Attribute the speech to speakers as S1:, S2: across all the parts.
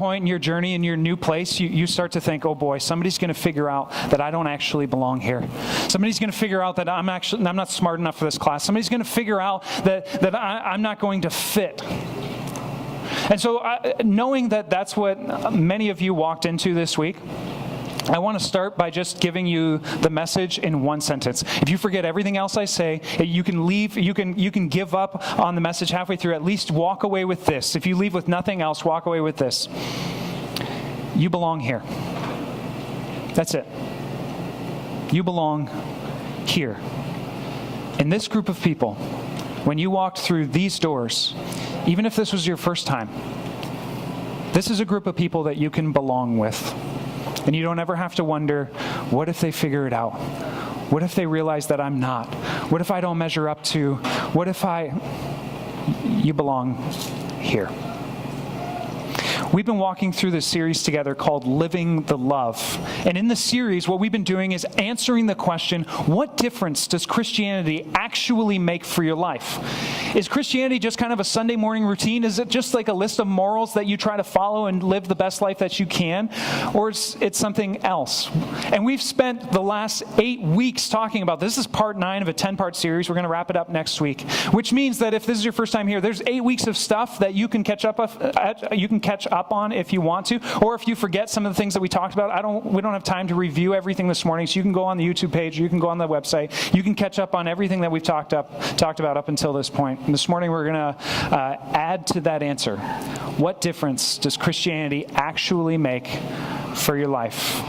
S1: point in your journey, in your new place, you start to think, oh boy, somebody's going to figure out that I don't actually belong here. Somebody's going to figure out that I'm not smart enough for this class. Somebody's going to figure out that I'm not going to fit. And so knowing that that's what many of you walked into this week, I want to start by just giving you the message in one sentence. If you forget everything else I say, you can leave, you can give up on the message halfway through. At least walk away with this. If you leave with nothing else, walk away with this. You belong here. That's it. You belong here. In this group of people, when you walked through these doors, even if this was your first time, this is a group of people that you can belong with. And you don't ever have to wonder, what if they figure it out? What if they realize that I'm not? What if I don't measure up to? What if you belong here. We've been walking through this series together called Living the Love. And in this series, what we've been doing is answering the question, what difference does Christianity actually make for your life? Is Christianity just kind of a Sunday morning routine? Is it just like a list of morals that you try to follow and live the best life that you can? Or is it something else? And we've spent the last 8 weeks talking about this. This is part 9 of a 10-part series. We're going to wrap it up next week, which means that if this is your first time here, there's 8 weeks of stuff that you can catch up on if you want to, or if you forget some of the things that we talked about. We don't have time to review everything this morning, so you can go on the YouTube page, you can go on the website, you can catch up on everything that we've talked about up until this point. And this morning we're going to add to that answer. What difference does Christianity actually make for your life?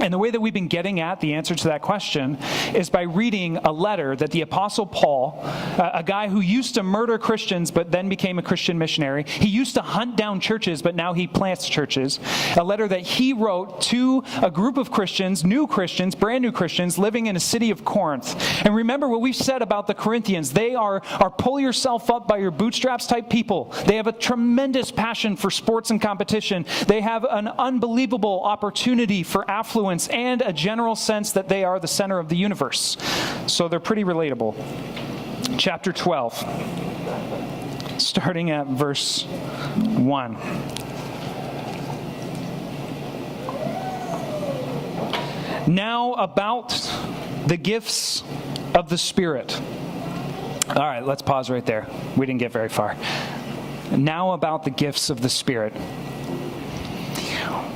S1: And the way that we've been getting at the answer to that question is by reading a letter that the Apostle Paul, a guy who used to murder Christians but then became a Christian missionary, he used to hunt down churches but now he plants churches, a letter that he wrote to a group of Christians, brand new Christians, living in a city of Corinth. And remember what we've said about the Corinthians. They are pull yourself up by your bootstraps type people. They have a tremendous passion for sports and competition. They have an unbelievable opportunity for affluence and a general sense that they are the center of the universe. So they're pretty relatable. Chapter 12, starting at verse 1. Now about the gifts of the Spirit. All right, let's pause right there. We didn't get very far. Now about the gifts of the Spirit.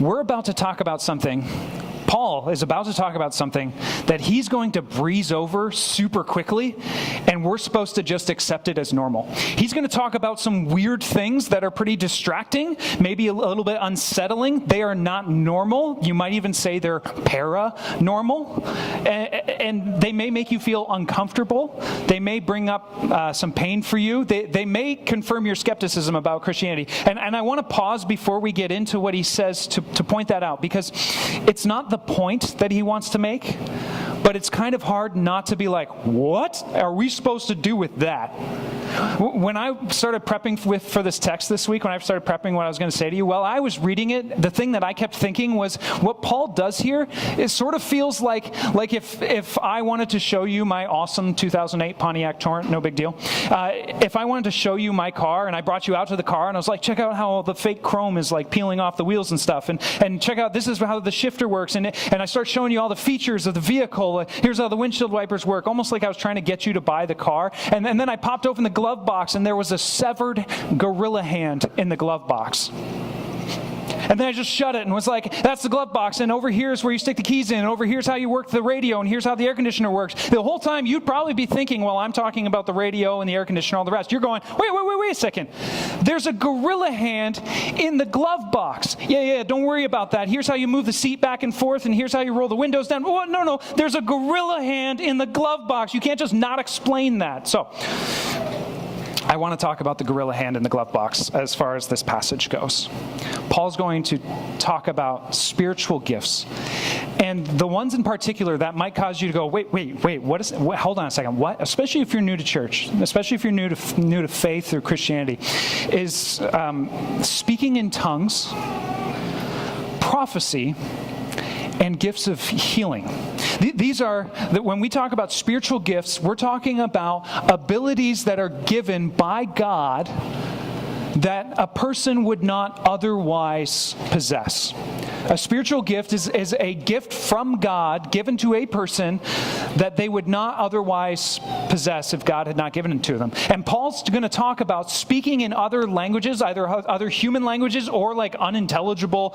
S1: We're about to talk about something. Paul is about to talk about something that he's going to breeze over super quickly, and we're supposed to just accept it as normal. He's going to talk about some weird things that are pretty distracting, maybe a little bit unsettling. They are not normal. You might even say they're paranormal, and they may make you feel uncomfortable. They may bring up some pain for you. They may confirm your skepticism about Christianity. And I want to pause before we get into what he says to point that out, because it's not the point that he wants to make, but it's kind of hard not to be like, what are we supposed to do with that? When I started prepping for this text this week, when I started prepping what I was going to say to you, while I was reading it, the thing that I kept thinking was what Paul does here, it sort of feels like if I wanted to show you my awesome 2008 Pontiac Torrent, no big deal. If I wanted to show you my car and I brought you out to the car and I was like, check out how the fake chrome is like peeling off the wheels and stuff, and check out, this is how the shifter works, and I start showing you all the features of the vehicle. Here's how the windshield wipers work, almost like I was trying to get you to buy the car. And then I popped open the glove box and there was a severed gorilla hand in the glove box. And then I just shut it and was like, that's the glove box, and over here is where you stick the keys in, and over here's how you work the radio, and here's how the air conditioner works. The whole time you'd probably be thinking, while I'm talking about the radio and the air conditioner and all the rest, you're going, wait a second. There's a gorilla hand in the glove box. Yeah, don't worry about that. Here's how you move the seat back and forth, and here's how you roll the windows down. Oh, no, there's a gorilla hand in the glove box. You can't just not explain that. So I want to talk about the gorilla hand in the glove box as far as this passage goes. Paul's going to talk about spiritual gifts, and the ones in particular that might cause you to go, wait, hold on a second, what? Especially if you're new to church, especially if you're new to faith or Christianity, is speaking in tongues, prophecy, and gifts of healing. These are, when we talk about spiritual gifts, we're talking about abilities that are given by God that a person would not otherwise possess. A spiritual gift is a gift from God given to a person that they would not otherwise possess if God had not given it to them. And Paul's going to talk about speaking in other languages, either other human languages or like unintelligible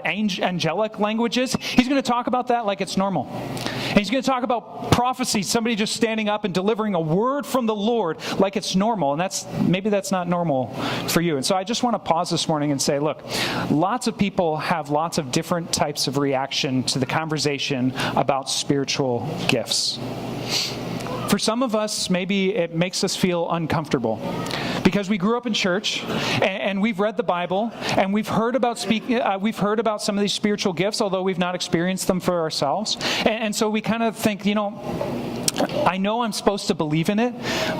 S1: angelic languages. He's going to talk about that like it's normal. And he's going to talk about prophecy, somebody just standing up and delivering a word from the Lord like it's normal. And maybe that's not normal for you. And so I just want to pause this morning and say, look, lots of people have lots of different types of reaction to the conversation about spiritual gifts. For some of us, maybe it makes us feel uncomfortable because we grew up in church and we've read the Bible and we've heard about some of these spiritual gifts, although we've not experienced them for ourselves. And so we kind of think, I know I'm supposed to believe in it,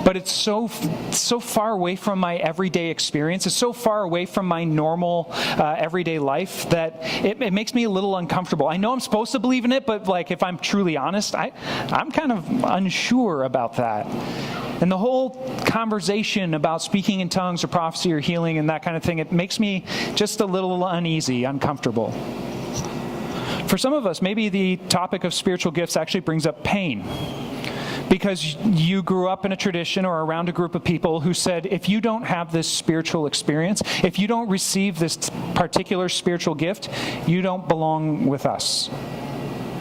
S1: but it's so far away from my everyday experience. It's so far away from my normal everyday life that it makes me a little uncomfortable. I know I'm supposed to believe in it, but like if I'm truly honest, I'm kind of unsure about that. And the whole conversation about speaking in tongues or prophecy or healing and that kind of thing, it makes me just a little uneasy, uncomfortable. For some of us, maybe the topic of spiritual gifts actually brings up pain. Because you grew up in a tradition or around a group of people who said, if you don't have this spiritual experience, if you don't receive this particular spiritual gift, you don't belong with us.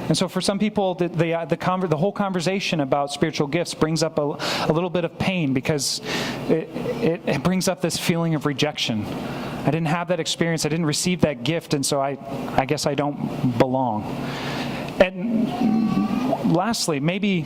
S1: And so for some people, the whole conversation about spiritual gifts brings up a little bit of pain because it brings up this feeling of rejection. I didn't have that experience. I didn't receive that gift, and so I guess I don't belong. And lastly, maybe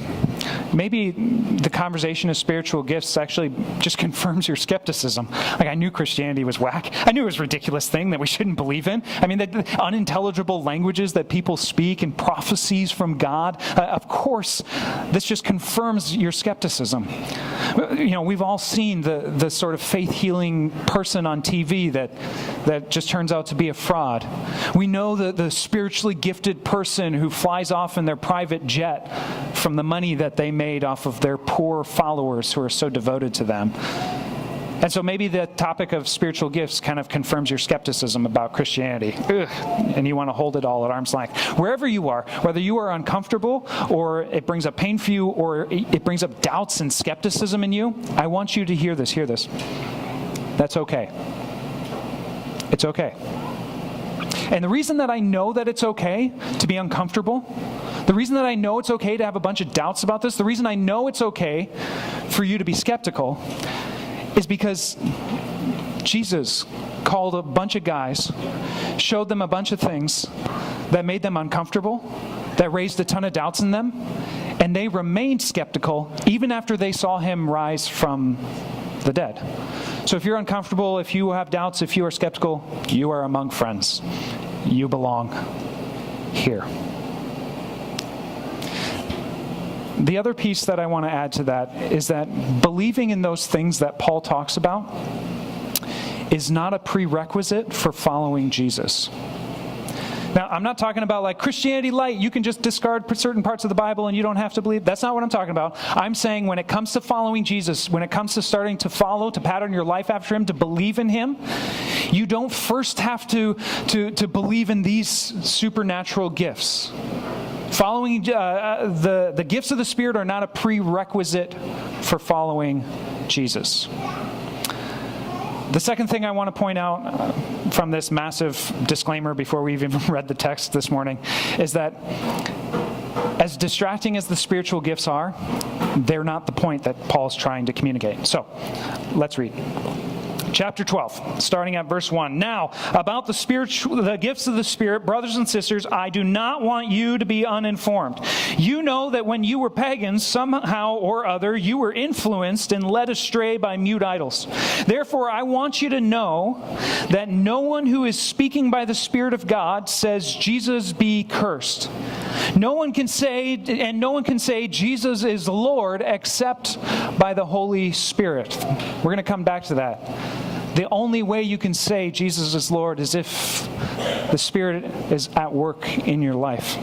S1: the conversation of spiritual gifts actually just confirms your skepticism. Like, I knew Christianity was whack. I knew it was a ridiculous thing that we shouldn't believe in. I mean, the unintelligible languages that people speak and prophecies from God, of course, this just confirms your skepticism. We've all seen the sort of faith-healing person on TV that just turns out to be a fraud. We know the spiritually gifted person who flies off in their private jet from the money that they made off of their poor followers who are so devoted to them. And so maybe the topic of spiritual gifts kind of confirms your skepticism about Christianity. And you want to hold it all at arm's length. Wherever you are, whether you are uncomfortable or it brings up pain for you or it brings up doubts and skepticism in you, I want you to hear this. Hear this. That's okay. It's okay. And the reason that I know that it's okay to be uncomfortable, the reason that I know it's okay to have a bunch of doubts about this, the reason I know it's okay for you to be skeptical is because Jesus called a bunch of guys, showed them a bunch of things that made them uncomfortable, that raised a ton of doubts in them, and they remained skeptical even after they saw him rise from the dead. So if you're uncomfortable, if you have doubts, if you are skeptical, you are among friends. You belong here. The other piece that I want to add to that is that believing in those things that Paul talks about is not a prerequisite for following Jesus. Now, I'm not talking about like Christianity light, you can just discard certain parts of the Bible and you don't have to believe. That's not what I'm talking about. I'm saying when it comes to following Jesus, when it comes to starting to follow, to pattern your life after him, to believe in him, you don't first have to believe in these supernatural gifts. Following the gifts of the Spirit are not a prerequisite for following Jesus. The second thing I want to point out from this massive disclaimer before we've even read the text this morning is that as distracting as the spiritual gifts are, they're not the point that Paul's trying to communicate. So, let's read. Chapter 12, starting at verse 1. Now, about the gifts of the Spirit, brothers and sisters, I do not want you to be uninformed. You know that when you were pagans, somehow or other, you were influenced and led astray by mute idols. Therefore, I want you to know that no one who is speaking by the Spirit of God says, Jesus be cursed. No one can say Jesus is Lord except by the Holy Spirit. We're going to come back to that. The only way you can say Jesus is Lord is if the Spirit is at work in your life.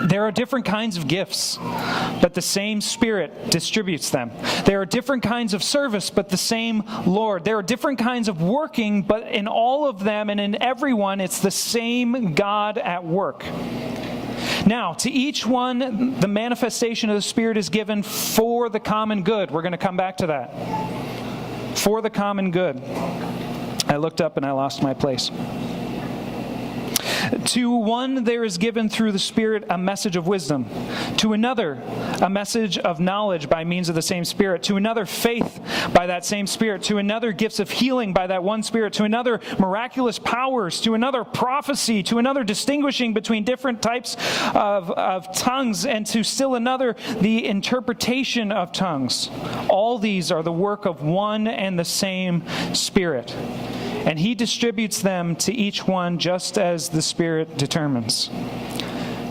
S1: There are different kinds of gifts, but the same Spirit distributes them. There are different kinds of service, but the same Lord. There are different kinds of working, but in all of them and in everyone, it's the same God at work. Now, to each one, the manifestation of the Spirit is given for the common good. We're going to come back to that. For the common good. I looked up and I lost my place. To one there is given through the Spirit a message of wisdom. To another a message of knowledge by means of the same Spirit. To another faith by that same Spirit. To another gifts of healing by that one Spirit. To another miraculous powers. To another prophecy. To another distinguishing between different types of tongues. And to still another the interpretation of tongues. All these are the work of one and the same Spirit. And he distributes them to each one just as the Spirit determines.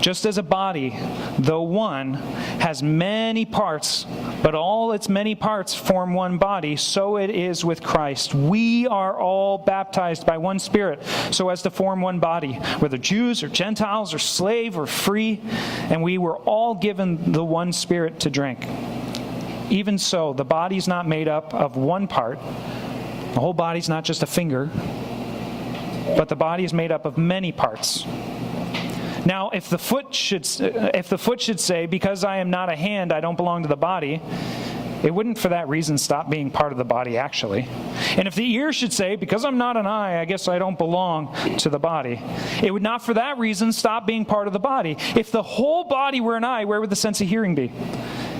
S1: Just as a body, though one, has many parts, but all its many parts form one body, so it is with Christ. We are all baptized by one Spirit, so as to form one body, whether Jews or Gentiles or slave or free, and we were all given the one Spirit to drink. Even so, the body is not made up of one part. The whole body's not just a finger, but the body is made up of many parts. Now, if the foot should say, because I am not a hand, I don't belong to the body, it wouldn't for that reason stop being part of the body, actually. And if the ear should say, because I'm not an eye, I guess I don't belong to the body, it would not for that reason stop being part of the body. If the whole body were an eye, where would the sense of hearing be?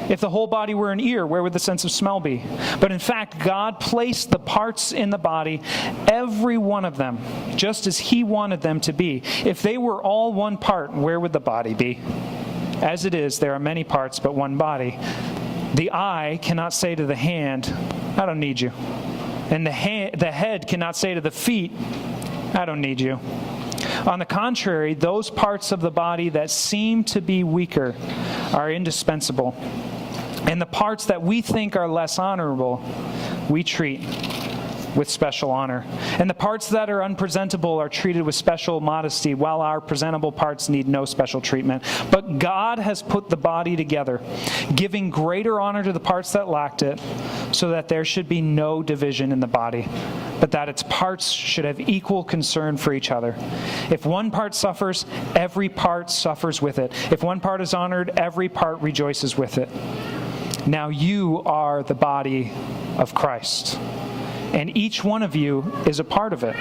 S1: If the whole body were an ear, where would the sense of smell be? But in fact, God placed the parts in the body, every one of them, just as He wanted them to be. If they were all one part, where would the body be? As it is, there are many parts, but one body. The eye cannot say to the hand, I don't need you. And the head cannot say to the feet, I don't need you. On the contrary, those parts of the body that seem to be weaker are indispensable. And the parts that we think are less honorable, we treat with special honor. And the parts that are unpresentable are treated with special modesty, while our presentable parts need no special treatment. But God has put the body together, giving greater honor to the parts that lacked it, so that there should be no division in the body, but that its parts should have equal concern for each other. If one part suffers, every part suffers with it. If one part is honored, every part rejoices with it. Now you are the body of Christ, and each one of you is a part of it.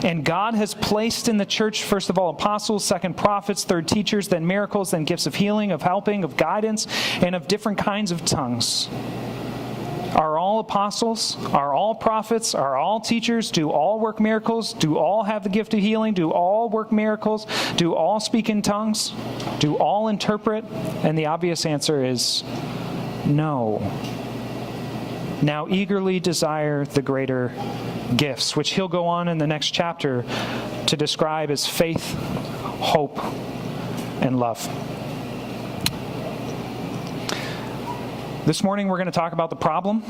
S1: And God has placed in the church, first of all, apostles, second prophets, third teachers, then miracles, then gifts of healing, of helping, of guidance, and of different kinds of tongues. Are all apostles? Are all prophets? Are all teachers? Do all work miracles? Do all have the gift of healing? Do all work miracles? Do all speak in tongues? Do all interpret? And the obvious answer is no. Now eagerly desire the greater gifts, which he'll go on in the next chapter to describe as faith, hope, and love. This morning we're going to talk about the problem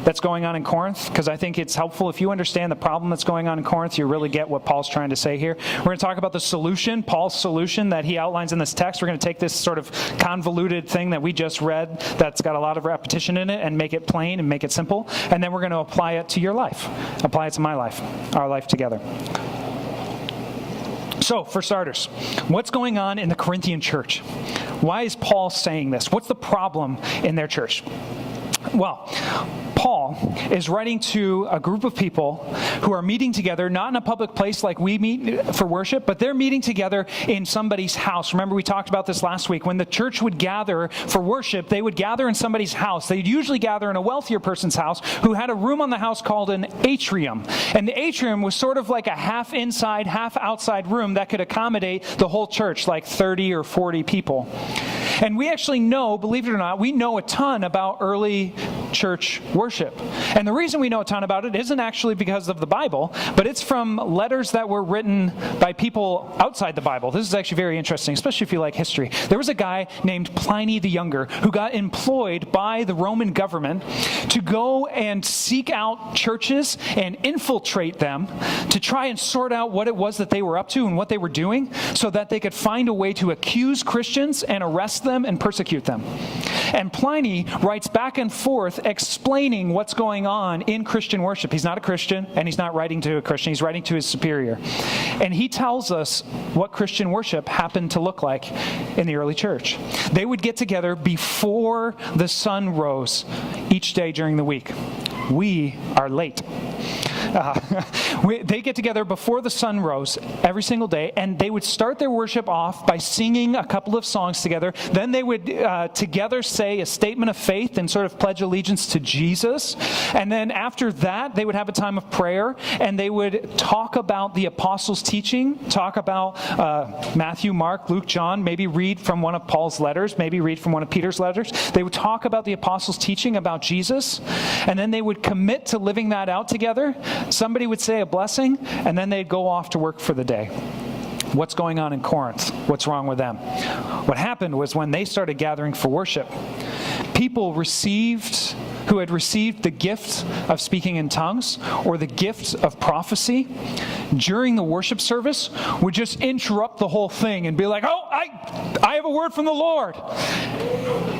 S1: that's going on in Corinth, because I think it's helpful. If you understand the problem that's going on in Corinth, you really get what Paul's trying to say here. We're going to talk about the solution, Paul's solution that he outlines in this text. We're going to take this sort of convoluted thing that we just read that's got a lot of repetition in it and make it plain and make it simple. And then we're going to apply it to your life, apply it to my life, our life together. So, for starters, what's going on in the Corinthian church? Why is Paul saying this? What's the problem in their church? Well, Paul is writing to a group of people who are meeting together, not in a public place like we meet for worship, but they're meeting together in somebody's house. Remember, we talked about this last week. When the church would gather for worship, they would gather in somebody's house. They'd usually gather in a wealthier person's house who had a room on the house called an atrium. And the atrium was sort of like a half inside, half outside room that could accommodate the whole church, like 30 or 40 people. And we actually know, believe it or not, we know a ton about early church worship. And the reason we know a ton about it isn't actually because of the Bible, but it's from letters that were written by people outside the Bible. This is actually very interesting, especially if you like history. There was a guy named Pliny the Younger who got employed by the Roman government to go and seek out churches and infiltrate them to try and sort out what it was that they were up to and what they were doing so that they could find a way to accuse Christians and arrest them and persecute them. And Pliny writes back and forth explaining what's going on in Christian worship. He's not a Christian, and he's not writing to a Christian. He's writing to his superior. And he tells us what Christian worship happened to look like in the early church. They would get together before the sun rose each day during the week. We are late. They get together before the sun rose every single day, and they would start their worship off by singing a couple of songs together. Then they would together say a statement of faith and sort of pledge allegiance to Jesus. And then after that, they would have a time of prayer, and they would talk about the apostles' teaching, talk about Matthew, Mark, Luke, John, maybe read from one of Paul's letters, maybe read from one of Peter's letters. They would talk about the apostles' teaching about Jesus, and then they would commit to living that out together. Somebody would say a blessing, and then they'd go off to work for the day. What's going on in Corinth? What's wrong with them? What happened was when they started gathering for worship, people who had received the gift of speaking in tongues or the gift of prophecy during the worship service would just interrupt the whole thing and be like, oh, I have a word from the Lord.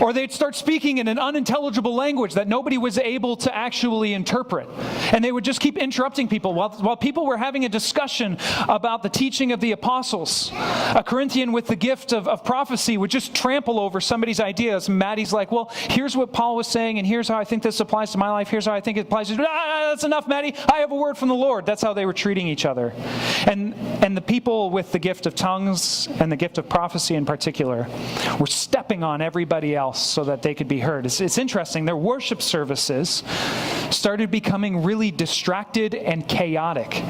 S1: Or they'd start speaking in an unintelligible language that nobody was able to actually interpret. And they would just keep interrupting people. While people were having a discussion about the teaching of the apostles, a Corinthian with the gift of prophecy would just trample over somebody's ideas. And Maddie's like, well, here's what Paul was saying, and here's how I think this applies to my life. Here's how I think it applies to that's enough, Maddie. I have a word from the Lord. That's how they were treating each other. And the people with the gift of tongues and the gift of prophecy in particular were stepping on everybody else so that they could be heard. It's interesting. Their worship services started becoming really distracted and chaotic.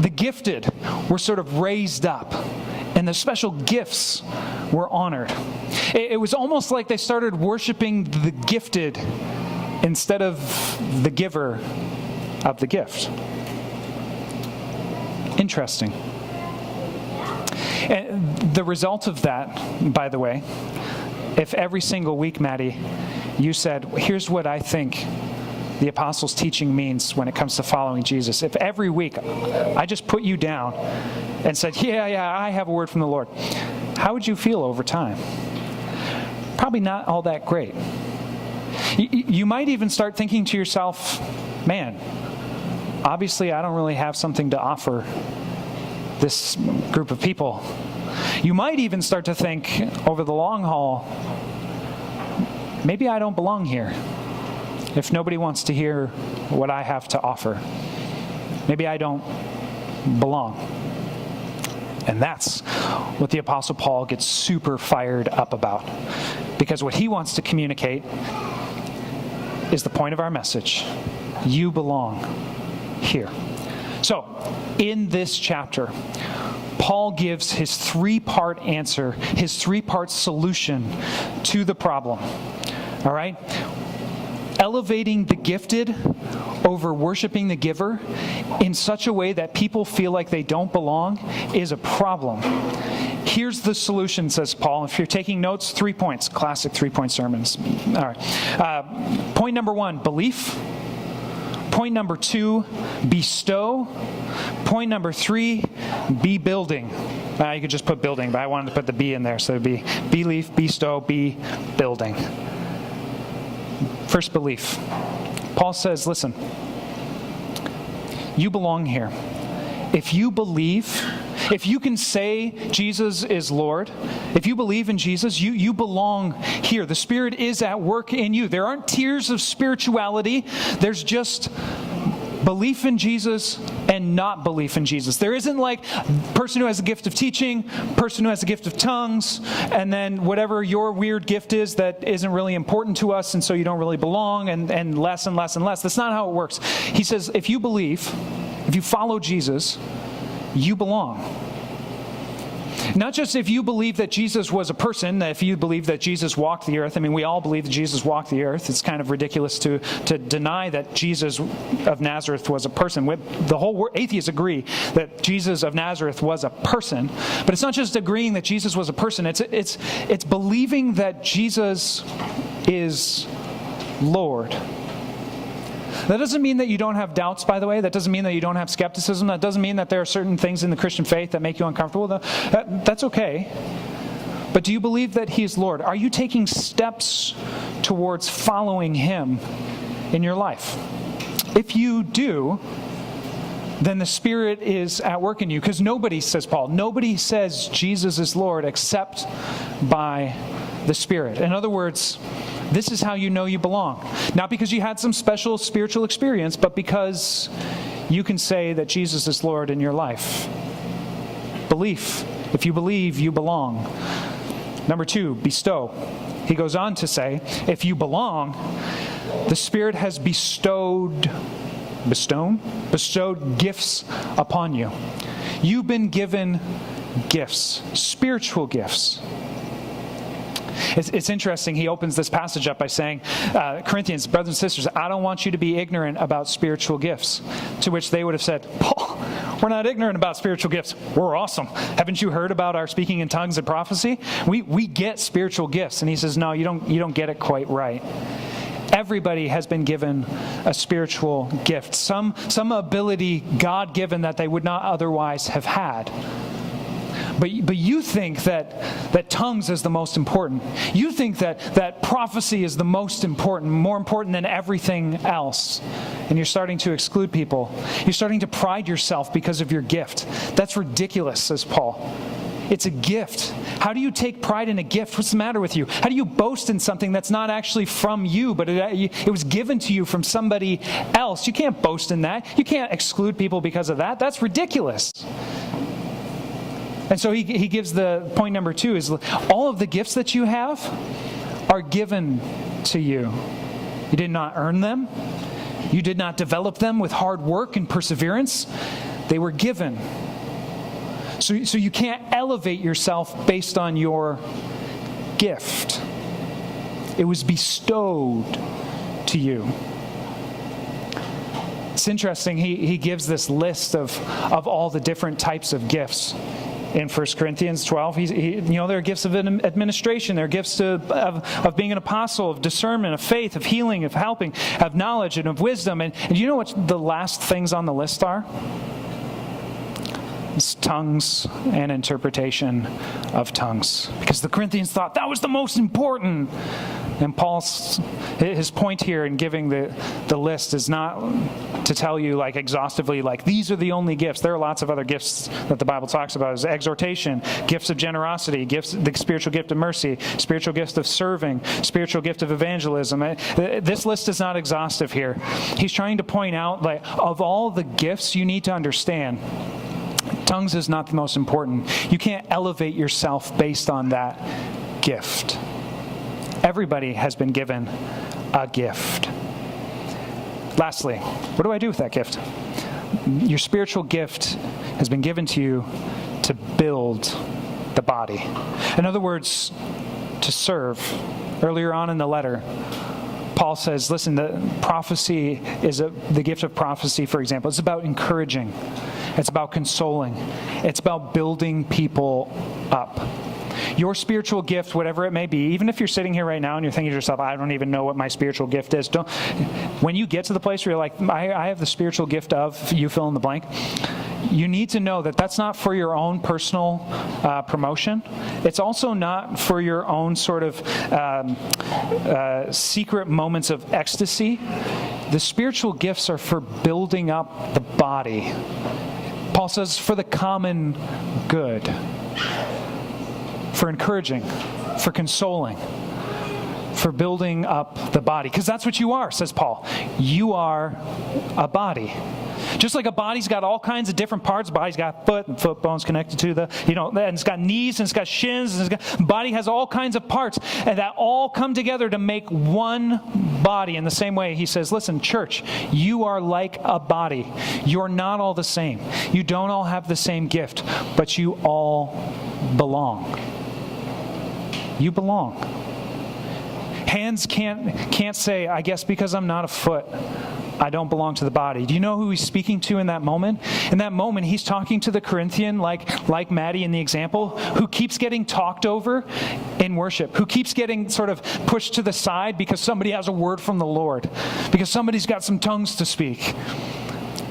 S1: The gifted were sort of raised up, and the special gifts were honored. It was almost like they started worshiping the gifted instead of the giver of the gift. Interesting. And the result of that, by the way, if every single week, Maddie, you said, here's what I think the apostles' teaching means when it comes to following Jesus. If every week I just put you down and said, yeah, I have a word from the Lord, how would you feel over time? Probably not all that great. You might even start thinking to yourself, man, obviously I don't really have something to offer this group of people. You might even start to think over the long haul, maybe I don't belong here. If nobody wants to hear what I have to offer, maybe I don't belong. And that's what the Apostle Paul gets super fired up about. Because what he wants to communicate is the point of our message. You belong here. So, in this chapter, Paul gives his three-part answer, his three-part solution to the problem. All right? Elevating the gifted over worshiping the giver in such a way that people feel like they don't belong is a problem. Here's the solution, says Paul. If you're taking notes, 3 points. Classic 3-point sermons. All right. Point number 1, belief. Point number 2, bestow. Point number 3, be building. You could just put building, but I wanted to put the B in there, so it'd be belief, bestow, be building. First, belief. Paul says, listen, you belong here. If you believe, if you can say Jesus is Lord, if you believe in Jesus, you belong here. The Spirit is at work in you. There aren't tiers of spirituality. There's just belief in Jesus and not belief in Jesus. There isn't like person who has a gift of teaching, person who has a gift of tongues, and then whatever your weird gift is that isn't really important to us, and so you don't really belong, and less and less and less. That's not how it works. He says, if you believe, if you follow Jesus, you belong. Not just if you believe that Jesus was a person, that if you believe that Jesus walked the earth. I mean, we all believe that Jesus walked the earth. It's kind of ridiculous to deny that Jesus of Nazareth was a person. The whole atheists agree that Jesus of Nazareth was a person. But it's not just agreeing that Jesus was a person. It's believing that Jesus is Lord. That doesn't mean that you don't have doubts, by the way. That doesn't mean that you don't have skepticism. That doesn't mean that there are certain things in the Christian faith that make you uncomfortable. That's okay. But do you believe that He is Lord? Are you taking steps towards following Him in your life? If you do, then the Spirit is at work in you. Because nobody, says Paul, nobody says Jesus is Lord except by the Spirit. In other words, this is how you know you belong. Not because you had some special spiritual experience, but because you can say that Jesus is Lord in your life. Belief. If you believe, you belong. Number 2, bestow. He goes on to say, if you belong, the Spirit has bestowed gifts upon you. You've been given gifts, spiritual gifts. It's interesting. He opens this passage up by saying, Corinthians, brothers and sisters, I don't want you to be ignorant about spiritual gifts. To which they would have said, Paul, we're not ignorant about spiritual gifts. We're awesome. Haven't you heard about our speaking in tongues and prophecy? We get spiritual gifts. And he says, no, you don't get it quite right. Everybody has been given a spiritual gift, some ability God-given that they would not otherwise have had. But you think that tongues is the most important. You think that prophecy is the most important, more important than everything else. And you're starting to exclude people. You're starting to pride yourself because of your gift. That's ridiculous, says Paul. It's a gift. How do you take pride in a gift? What's the matter with you? How do you boast in something that's not actually from you, but it was given to you from somebody else? You can't boast in that. You can't exclude people because of that. That's ridiculous. And so he gives the point number 2 is all of the gifts that you have are given to you. You did not earn them. You did not develop them with hard work and perseverance. They were given. So you can't elevate yourself based on your gift. It was bestowed to you. It's interesting. He gives this list of all the different types of gifts. In 1 Corinthians 12, there are gifts of administration, there are gifts of being an apostle, of discernment, of faith, of healing, of helping, of knowledge, and of wisdom. And you know what the last things on the list are? It's tongues and interpretation of tongues. Because the Corinthians thought that was the most important. And his point here in giving the list is not to tell you exhaustively these are the only gifts. There are lots of other gifts that the Bible talks about as exhortation, gifts of generosity, the spiritual gift of mercy, spiritual gift of serving, spiritual gift of evangelism. This list is not exhaustive here. He's trying to point out of all the gifts you need to understand, tongues is not the most important. You can't elevate yourself based on that gift. Everybody has been given a gift. Lastly, what do I do with that gift? Your spiritual gift has been given to you to build the body. In other words, to serve. Earlier on in the letter, Paul says, listen, the prophecy is the gift of prophecy, for example. It's about encouraging. It's about consoling. It's about building people up. Your spiritual gift, whatever it may be, even if you're sitting here right now and you're thinking to yourself, I don't even know what my spiritual gift is. When you get to the place where you're like, I have the spiritual gift of, you fill in the blank, you need to know that that's not for your own personal promotion. It's also not for your own sort of secret moments of ecstasy. The spiritual gifts are for building up the body. Paul says for the common good, for encouraging, for consoling, for building up the body. Because that's what you are, says Paul. You are a body. Just like a body's got all kinds of different parts. The body's got foot and foot bones connected to and it's got knees and it's got shins. And the body has all kinds of parts. And that all come together to make one body. In the same way, he says, listen, church, you are like a body. You're not all the same. You don't all have the same gift, but you all belong. You belong. Hands can't say, I guess because I'm not a foot, I don't belong to the body. Do you know who he's speaking to in that moment? In that moment, he's talking to the Corinthian, like Maddie in the example, who keeps getting talked over in worship, who keeps getting sort of pushed to the side because somebody has a word from the Lord, because somebody's got some tongues to speak.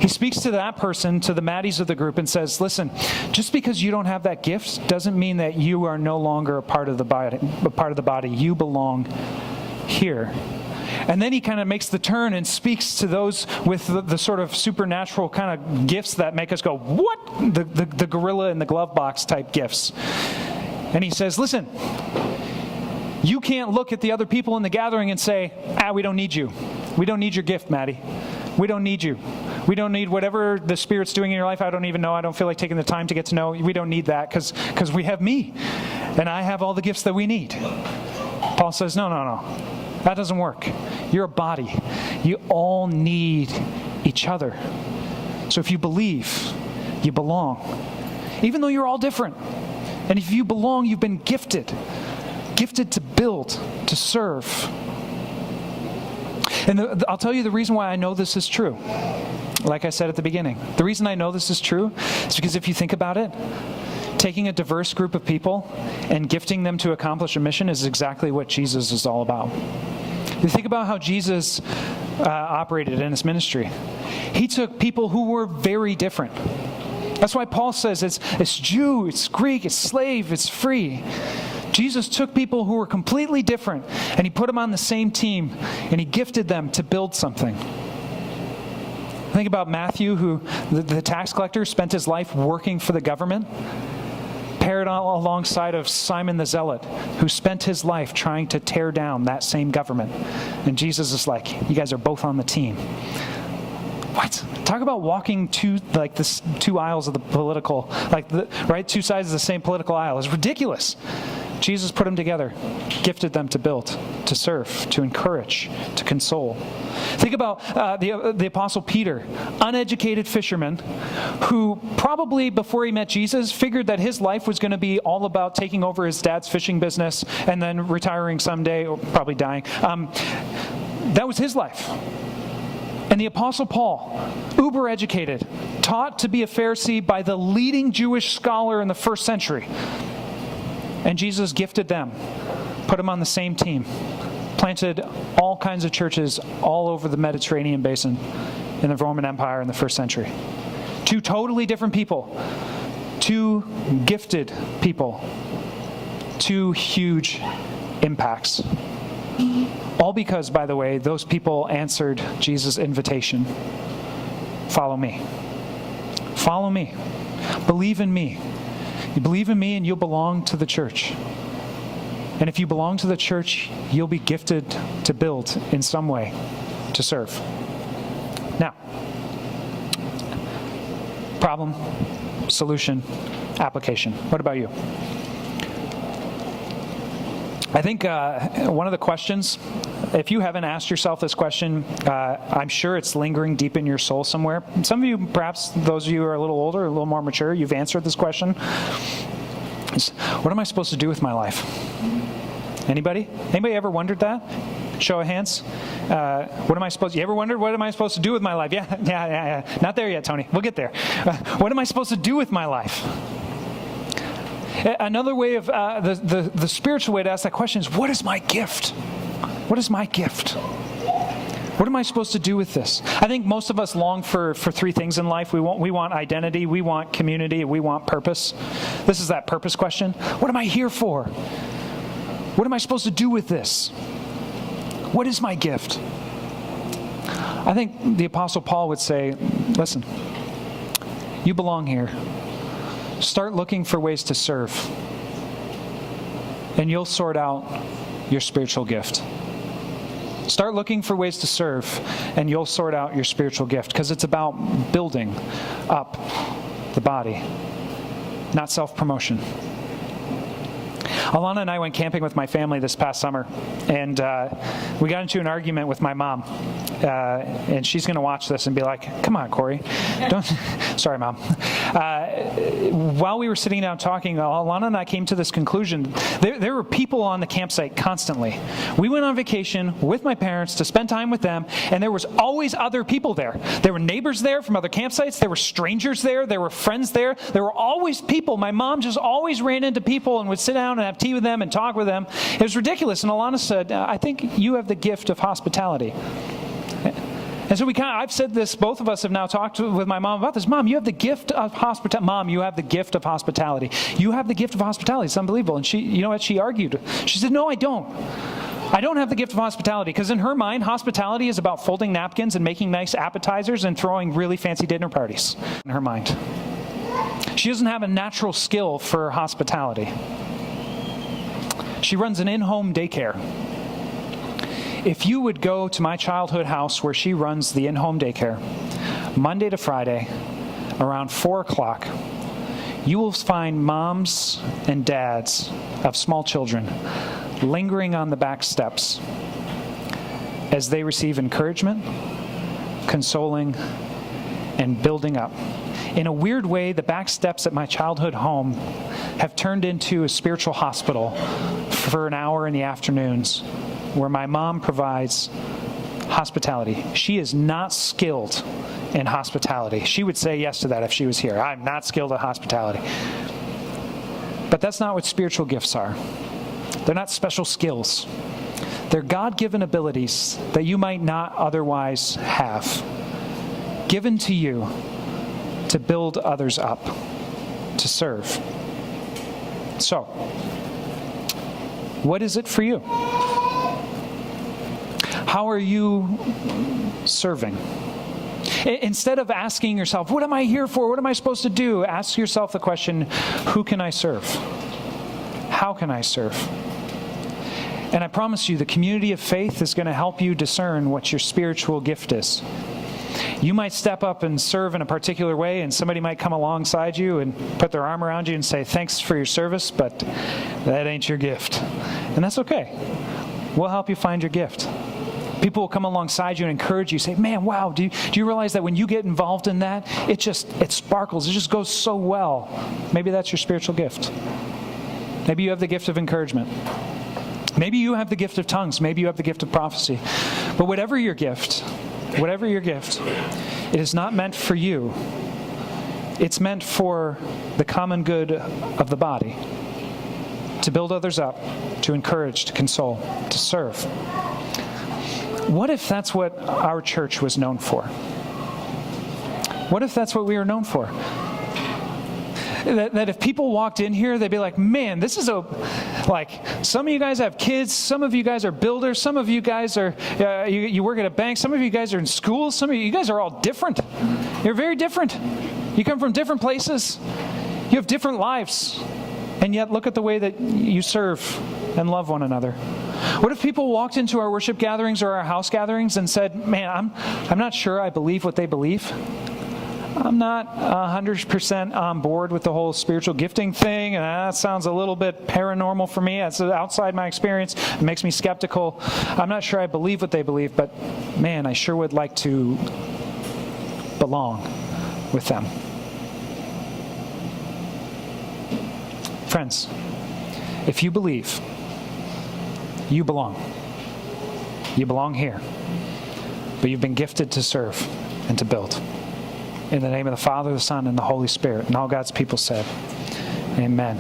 S1: He speaks to that person, to the Maddies of the group, and says, listen, just because you don't have that gift doesn't mean that you are no longer a part of the body. You belong here. And then he kind of makes the turn and speaks to those with the sort of supernatural kind of gifts that make us go, what? The gorilla in the glove box type gifts. And he says, listen, you can't look at the other people in the gathering and say, we don't need you. We don't need your gift, Maddie. We don't need you. We don't need whatever the Spirit's doing in your life. I don't even know. I don't feel like taking the time to get to know. We don't need that because we have me. And I have all the gifts that we need. Paul says, no. That doesn't work. You're a body. You all need each other. So if you believe, you belong. Even though you're all different. And if you belong, you've been gifted. Gifted to build, to serve. And I'll tell you the reason why I know this is true. Like I said at the beginning. The reason I know this is true is because if you think about it, taking a diverse group of people and gifting them to accomplish a mission is exactly what Jesus is all about. You think about how Jesus operated in his ministry. He took people who were very different. That's why Paul says it's Jew, it's Greek, it's slave, it's free. Jesus took people who were completely different and he put them on the same team and he gifted them to build something. Think about Matthew, who the tax collector spent his life working for the government, paired alongside of Simon the Zealot, who spent his life trying to tear down that same government. And Jesus is like, you guys are both on the team. What? Talk about walking two aisles of the political, two sides of the same political aisle. It's ridiculous. Jesus put them together, gifted them to build, to serve, to encourage, to console. Think about the Apostle Peter, uneducated fisherman, who probably before he met Jesus figured that his life was going to be all about taking over his dad's fishing business and then retiring someday, or probably dying. That was his life. And the Apostle Paul, uber educated, taught to be a Pharisee by the leading Jewish scholar in the first century. And Jesus gifted them, put them on the same team, planted all kinds of churches all over the Mediterranean basin in the Roman Empire in the first century. Two totally different people, two gifted people, two huge impacts. All because, by the way, those people answered Jesus' invitation. Follow me. Follow me. Believe in me. You believe in me and you'll belong to the church. And if you belong to the church, you'll be gifted to build in some way, to serve. Now, problem, solution, application. What about you? I think one of the questions, if you haven't asked yourself this question, I'm sure it's lingering deep in your soul somewhere. Some of you, perhaps those of you who are a little older, a little more mature, you've answered this question. What am I supposed to do with my life? Anybody? Anybody ever wondered that? Show of hands. You ever wondered, what am I supposed to do with my life? Yeah. Not there yet, Tony. We'll get there. What am I supposed to do with my life? Another way of, the spiritual way to ask that question is, what is my gift? What is my gift? What am I supposed to do with this? I think most of us long for three things in life. We want identity, we want community, we want purpose. This is that purpose question. What am I here for? What am I supposed to do with this? What is my gift? I think the Apostle Paul would say, listen, you belong here. Start looking for ways to serve, and you'll sort out your spiritual gift. Start looking for ways to serve, and you'll sort out your spiritual gift, because it's about building up the body, not self-promotion. Alana and I went camping with my family this past summer, and we got into an argument with my mom. And she's going to watch this and be like, come on, Corey. Sorry, Mom. while we were sitting down talking, Alana and I came to this conclusion. There were people on the campsite constantly. We went on vacation with my parents to spend time with them, and there was always other people there. There were neighbors there from other campsites. There were strangers there. There were friends there. There were always people. My mom just always ran into people and would sit down and have tea with them and talk with them. It was ridiculous. And Alana said, I think you have the gift of hospitality. And so I've said this, both of us have now talked with my mom about this. Mom, you have the gift of hospitality. Mom, you have the gift of hospitality. You have the gift of hospitality. It's unbelievable. And she, you know what, she argued. She said, no, I don't. I don't have the gift of hospitality, because in her mind, hospitality is about folding napkins and making nice appetizers and throwing really fancy dinner parties. In her mind, she doesn't have a natural skill for hospitality. She runs an in-home daycare. If you would go to my childhood house where she runs the in-home daycare, Monday to Friday, around 4 o'clock, you will find moms and dads of small children lingering on the back steps as they receive encouragement, consoling, and building up. In a weird way, the back steps at my childhood home have turned into a spiritual hospital for an hour in the afternoons, where my mom provides hospitality. She is not skilled in hospitality. She would say yes to that if she was here. I'm not skilled at hospitality. But that's not what spiritual gifts are. They're not special skills. They're God-given abilities that you might not otherwise have, given to you to build others up, to serve. So, what is it for you? How are you serving? Instead of asking yourself, what am I here for? What am I supposed to do? Ask yourself the question, who can I serve? How can I serve? And I promise you, the community of faith is going to help you discern what your spiritual gift is. You might step up and serve in a particular way, and somebody might come alongside you and put their arm around you and say, thanks for your service, but that ain't your gift. And that's okay. We'll help you find your gift. People will come alongside you and encourage you, say, man, wow, do you realize that when you get involved in that, it sparkles, it just goes so well. Maybe that's your spiritual gift. Maybe you have the gift of encouragement. Maybe you have the gift of tongues. Maybe you have the gift of prophecy. But whatever your gift, it is not meant for you. It's meant for the common good of the body, to build others up, to encourage, to console, to serve. What if that's what our church was known for? What if that's what we were known for? That if people walked in here, they'd be like, man, this is some of you guys have kids, some of you guys are builders, some of you guys are, you work at a bank, some of you guys are in school, some of you guys are all different. You're very different. You come from different places. You have different lives. And yet look at the way that you serve and love one another. What if people walked into our worship gatherings or our house gatherings and said, man, I'm not sure I believe what they believe. I'm not 100% on board with the whole spiritual gifting thing, and that sounds a little bit paranormal for me. That's outside my experience. It makes me skeptical. I'm not sure I believe what they believe, but man, I sure would like to belong with them. Friends, if you believe, you belong. You belong here. But you've been gifted to serve and to build. In the name of the Father, the Son, and the Holy Spirit. And all God's people said, amen.